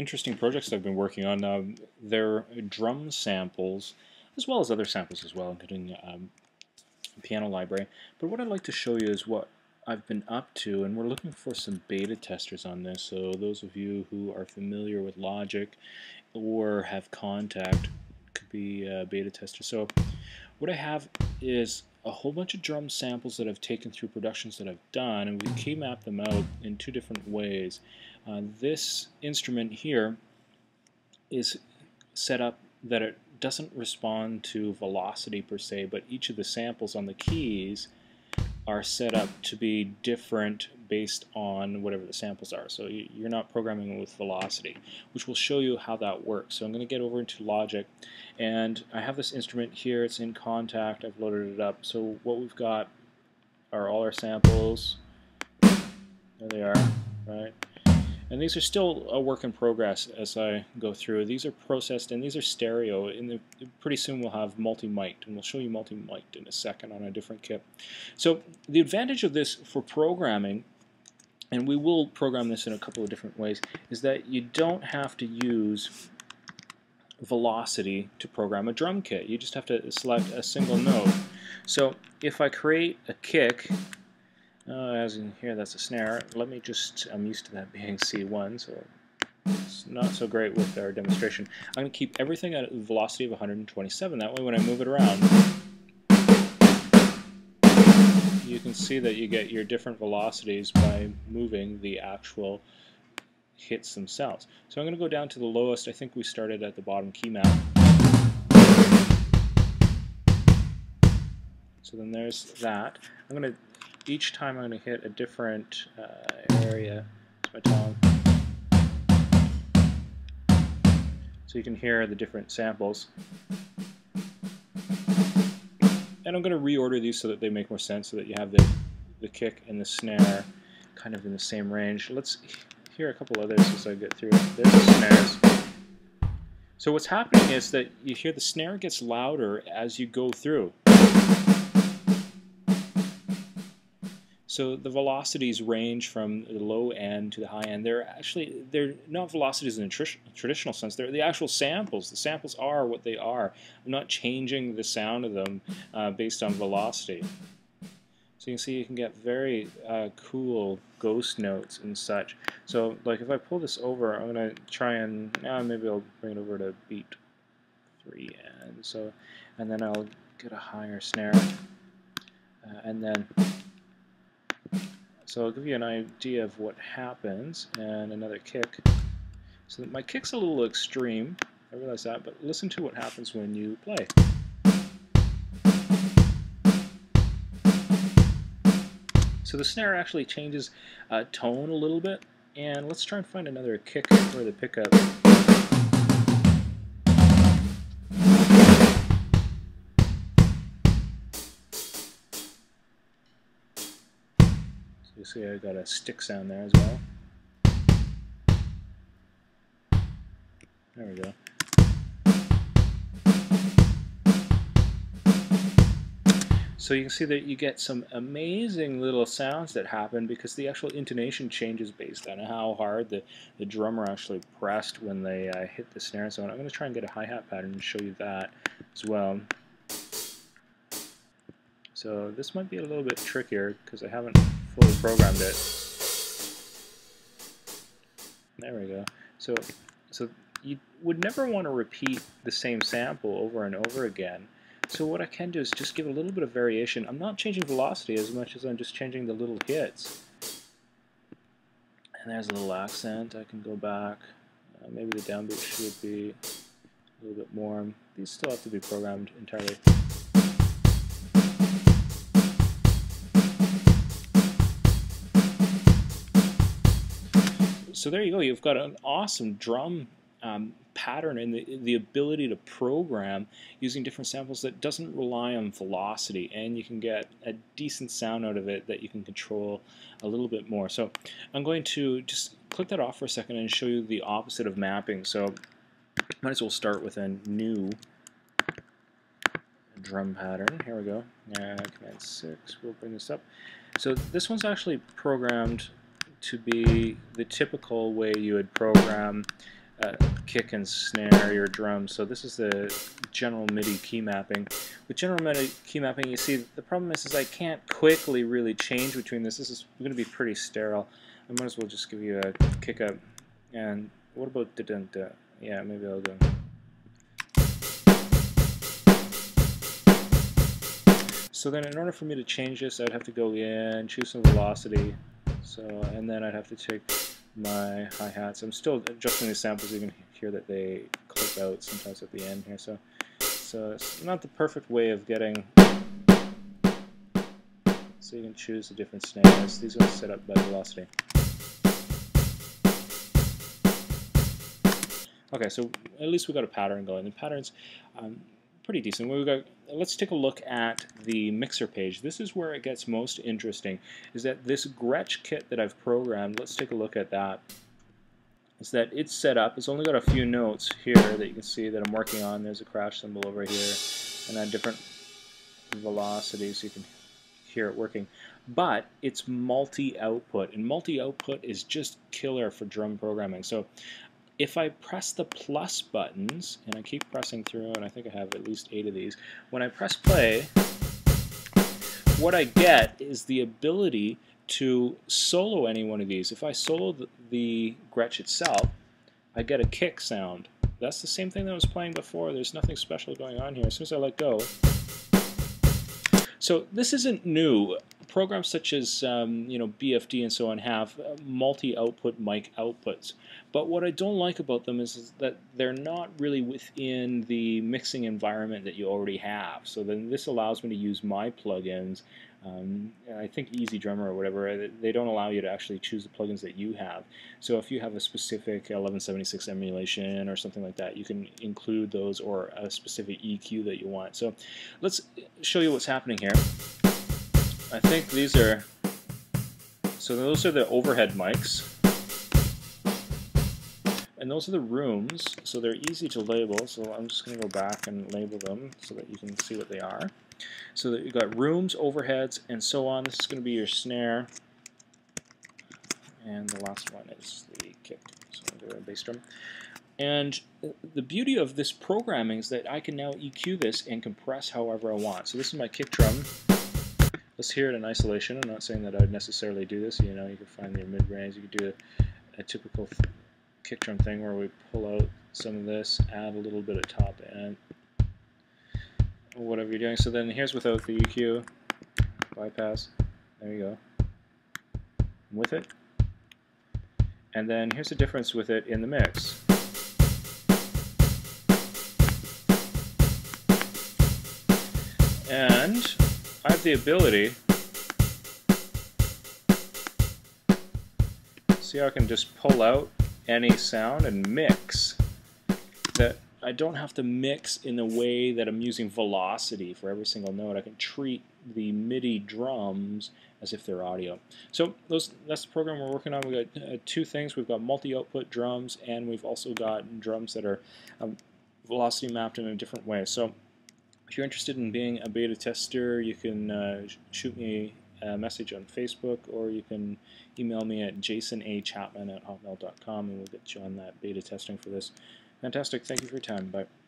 interesting projects I've been working on. They're drum samples, as well as other samples as well, including piano library. But what I'd like to show you is what I've been up to, and we're looking for some beta testers on this. So those of you who are familiar with Logic or have contact could be beta testers. So what I have is a whole bunch of drum samples that I've taken through productions that I've done, and we key map them out in two different ways. This instrument here is set up that it doesn't respond to velocity per se, but each of the samples on the keys are set up to be different based on whatever the samples are. So you're not programming with velocity, which will show you how that works. So I'm going to get over into Logic, and I have this instrument here. It's in Contact. I've loaded it up. So what we've got are all our samples. There they are, right? And these are still a work in progress as I go through. These are processed, and these are stereo. Pretty soon we'll have multi-mic'd, and we'll show you multi-mic'd in a second on a different kit. So the advantage of this for programming, and we will program this in a couple of different ways, is that you don't have to use velocity to program a drum kit. You just have to select a single note. So if I create a kick, as in here, that's a snare. Let me just, I'm used to that being C1, so it's not so great with our demonstration. I'm going to keep everything at a velocity of 127. That way when I move it around, you can see that you get your different velocities by moving the actual hits themselves. So I'm going to go down to the lowest. I think we started at the bottom key map. So then there's that. I'm going to each time I'm going to hit a different area. It's my tongue. So you can hear the different samples. And I'm going to reorder these so that they make more sense, so that you have the kick and the snare kind of in the same range. Let's hear a couple others as I get through. There's the snares. So what's happening is that you hear the snare gets louder as you go through. So the velocities range from the low end to the high end. They're not velocities in a traditional sense. They're the actual samples. The samples are what they are. I'm not changing the sound of them based on velocity. So you can see you can get very cool ghost notes and such. So like if I pull this over, I'm going to try and maybe I'll bring it over to beat 3, and then I'll get a higher snare, and then. So I'll give you an idea of what happens, and another kick. So my kick's a little extreme, I realize that, but listen to what happens when you play. So the snare actually changes tone a little bit, and let's try and find another kick for the pickup. You see I got a stick sound there as well. There we go. So you can see that you get some amazing little sounds that happen because the actual intonation changes based on how hard the drummer actually pressed when they hit the snare zone. I'm going to try and get a hi-hat pattern and show you that as well. So this might be a little bit trickier because I haven't fully programmed it. There we go. So you would never want to repeat the same sample over and over again. So what I can do is just give a little bit of variation. I'm not changing velocity as much as I'm just changing the little hits. And there's a little accent. I can go back. Maybe the downbeat should be a little bit more. These still have to be programmed entirely. So there you go. You've got an awesome drum pattern and the ability to program using different samples that doesn't rely on velocity, and you can get a decent sound out of it that you can control a little bit more. So I'm going to just click that off for a second and show you the opposite of mapping. So might as well start with a new drum pattern. Here we go. Command 6. We'll bring this up. So this one's actually programmed to be the typical way you would program kick and snare your drum. So this is the general MIDI key mapping. With general MIDI key mapping, you see the problem is I can't quickly really change between this. This is going to be pretty sterile. I might as well just give you a kick up. And what about da-dun-da? Yeah, maybe I'll go. So then in order for me to change this, I'd have to go in, choose some velocity. So, and then I'd have to take my hi-hats. I'm still adjusting these samples. You can hear that they clip out sometimes at the end here. So it's not the perfect way of getting. So you can choose the different snares. These are set up by velocity. Okay, so at least we got a pattern going. The pattern's pretty decent. Let's take a look at the mixer page. This is where it gets most interesting, is that this Gretsch kit that I've programmed, let's take a look at that, is that it's set up. It's only got a few notes here that you can see that I'm working on. There's a crash cymbal over here, and at different velocities so you can hear it working. But it's multi-output, and multi-output is just killer for drum programming. So if I press the plus buttons, and I keep pressing through, and I think I have at least 8 of these, when I press play, what I get is the ability to solo any one of these. If I solo the Gretsch itself, I get a kick sound. That's the same thing that I was playing before. There's nothing special going on here. As soon as I let go. So this isn't new. Programs such as BFD and so on have multi-output mic outputs. But what I don't like about them is that they're not really within the mixing environment that you already have. So then this allows me to use my plugins. I think Easy Drummer or whatever, they don't allow you to actually choose the plugins that you have. So if you have a specific 1176 emulation or something like that, you can include those, or a specific EQ that you want. So let's show you what's happening here. I think these are, so those are the overhead mics. And those are the rooms, so they're easy to label. So I'm just going to go back and label them so that you can see what they are. So that you've got rooms, overheads, and so on. This is going to be your snare. And the last one is the kick. So I'm going to do a bass drum. And the beauty of this programming is that I can now EQ this and compress however I want. So this is my kick drum. Let's hear it in isolation. I'm not saying that I'd necessarily do this. You know, you can find your mid-range. You could do a typical kick drum thing where we pull out some of this, add a little bit of top end, or whatever you're doing. So then here's without the EQ, bypass. There you go. With it. And then here's the difference with it in the mix. And I have the ability, see how I can just pull out any sound and mix. That I don't have to mix in the way that I'm using velocity for every single note. I can treat the MIDI drums as if they're audio. So that's the program we're working on. We've got 2 things. We've got multi-output drums, and we've also got drums that are velocity mapped in a different way. So if you're interested in being a beta tester, you can shoot me a message on Facebook, or you can email me at jasonachapman@hotmail.com, and we'll get you on that beta testing for this. Fantastic. Thank you for your time. Bye.